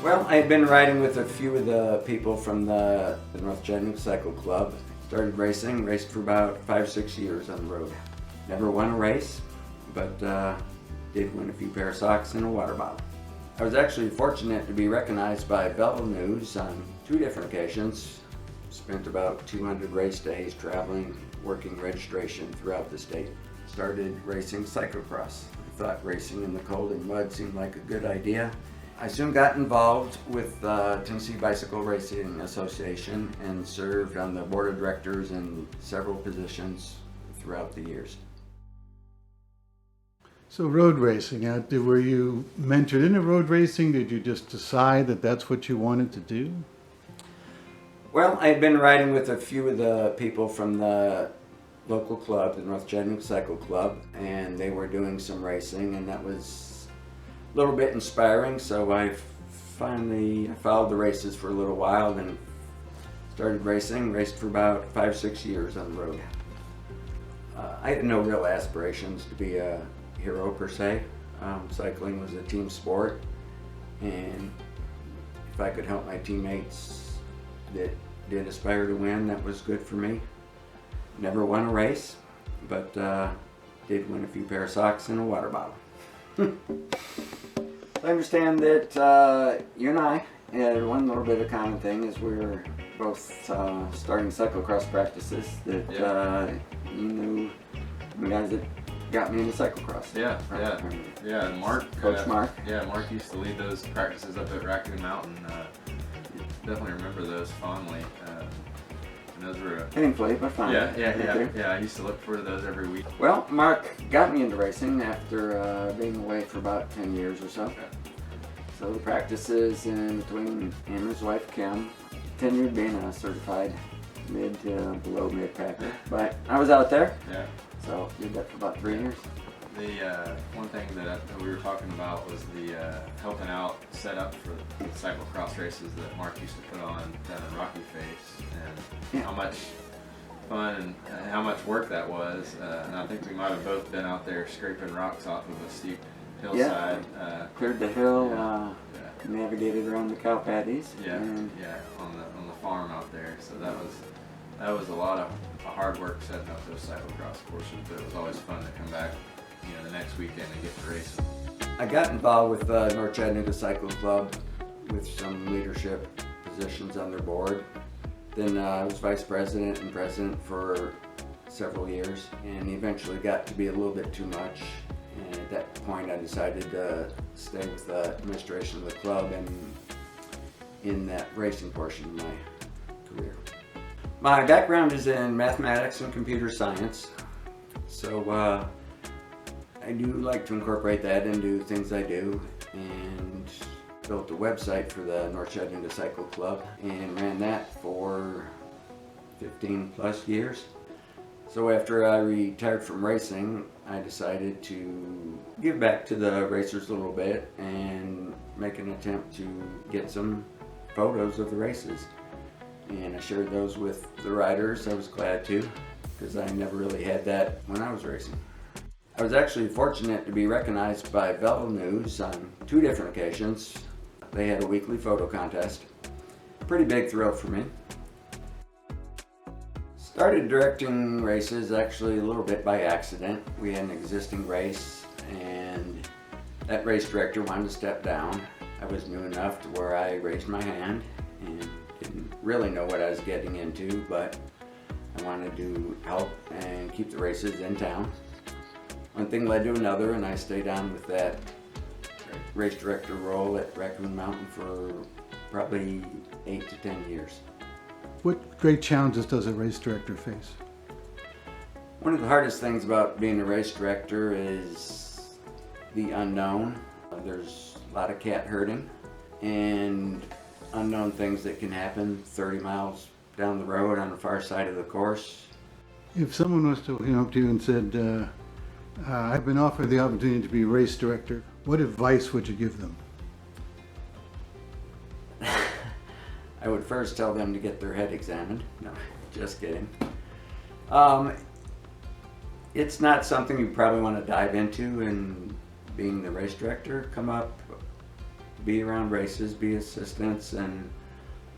Well, I had been riding with a few of the people from the North Chattanooga Cycle Club. Started racing, raced for about 5-6 years on the road. Never won a race, but did win a few pair of socks and a water bottle. I was actually fortunate to be recognized by Belleville News on 2 different occasions. Spent about 200 race days traveling, working registration throughout the state. Started racing cyclocross. I thought racing in the cold and mud seemed like a good idea. I soon got involved with the Tennessee Bicycle Racing Association and served on the board of directors in several positions throughout the years. So road racing, were you mentored into road racing? Did you just decide that that's what you wanted to do? Well, I had been riding with a few of the people from the local club, the North Chattanooga Cycle Club, and they were doing some racing, and that was a little bit inspiring, so I finally followed the races for a little while and started racing. Raced for about 5-6 years on the road. I had no real aspirations to be a hero per se. Cycling was a team sport, and if I could help my teammates that did aspire to win, that was good for me. Never won a race, but did win a few pair of socks and a water bottle. I understand that you and I had one little bit of common thing is we were both starting cyclocross practices that you knew the guys that got me into cyclocross. Yeah. And Mark, Coach Mark. Yeah, Mark used to lead those practices up at Raccoon Mountain. Definitely remember those fondly. And those were Painfully, but fun. Yeah. I used to look forward to those every week. Well, Mark got me into racing after being away for about 10 years or so. Okay. So the practices in between him and his wife Kim continued being a certified mid to below mid packer. But I was out there. Yeah. So did that for about 3 years. The one thing that we were talking about was the helping out set up for the cyclocross races that Mark used to put on down in Rocky Face, and how much fun and how much work that was. And I think we might have both been out there scraping rocks off of a steep hillside. Cleared the hill, navigated around the cow patties. On the farm out there. So that was a lot of hard work setting up those cyclocross courses, but it was always fun to come back, the next weekend and get to racing. I got involved with the North Chattanooga Cycle Club with some leadership positions on their board. Then I was vice president and president for several years, and eventually got to be a little bit too much. And at that point I decided to stay with the administration of the club and in that racing portion of my career. My background is in mathematics and computer science, so I do like to incorporate that into things I do, and built a website for the North Chattanooga Cycle Club and ran that for 15 plus years. So after I retired from racing, I decided to give back to the racers a little bit and make an attempt to get some photos of the races. And I shared those with the riders. I was glad to, because I never really had that when I was racing. I was actually fortunate to be recognized by Belleville News on 2 different occasions. They had a weekly photo contest. Pretty big thrill for me. Started directing races actually a little bit by accident. We had an existing race and that race director wanted to step down. I was new enough to where I raised my hand and didn't really know what I was getting into, but I wanted to help and keep the races in town. One thing led to another, and I stayed on with that race director role at Raccoon Mountain for probably 8 to 10 years. What great challenges does a race director face? One of the hardest things about being a race director is the unknown. There's a lot of cat herding and unknown things that can happen 30 miles down the road on the far side of the course. If someone was to come up to you and said, I've been offered the opportunity to be race director, what advice would you give them? I would first tell them to get their head examined. No, just kidding. It's not something you probably want to dive into in being the race director. Come up be around races, be assistants, and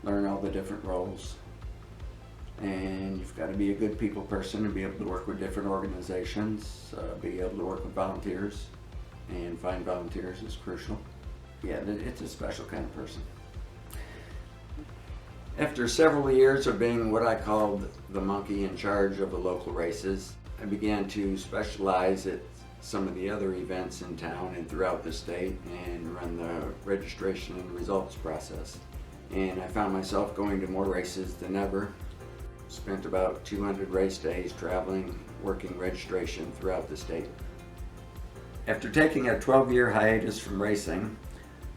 learn all the different roles. And you've got to be a good people person and be able to work with different organizations, be able to work with volunteers, and find volunteers is crucial. Yeah, it's a special kind of person. After several years of being what I called the monkey in charge of the local races, I began to specialize at some of the other events in town and throughout the state and run the registration and results process. And I found myself going to more races than ever. Spent about 200 race days traveling, working registration throughout the state. After taking a 12-year hiatus from racing,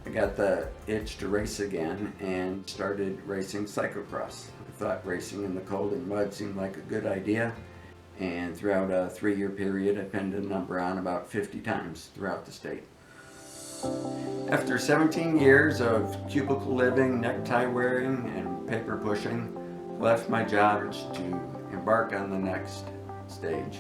I got the itch to race again and started racing cyclocross. I thought racing in the cold and mud seemed like a good idea, and throughout a 3-year period I pinned a number on about 50 times throughout the state. After 17 years of cubicle living, necktie wearing, and paper pushing, I left my job to embark on the next stage.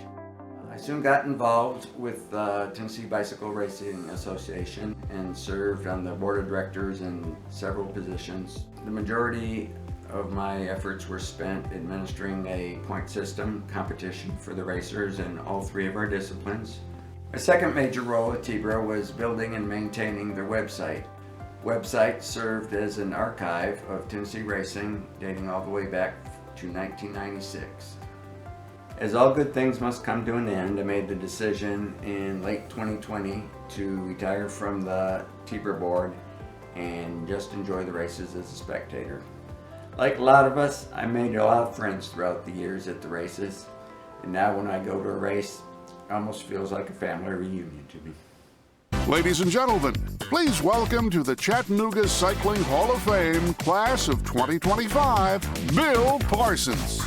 I soon got involved with the Tennessee Bicycle Racing Association and served on the board of directors in several positions. The majority of my efforts were spent administering a point system competition for the racers in all 3 of our disciplines. My second major role at TBRA was building and maintaining their website. Website served as an archive of Tennessee racing dating all the way back to 1996. As all good things must come to an end, I made the decision in late 2020 to retire from the TBRA board and just enjoy the races as a spectator. Like a lot of us, I made a lot of friends throughout the years at the races, and now when I go to a race, it almost feels like a family reunion to me. Ladies and gentlemen, please welcome to the Chattanooga Cycling Hall of Fame, class of 2025, Bill Parsons.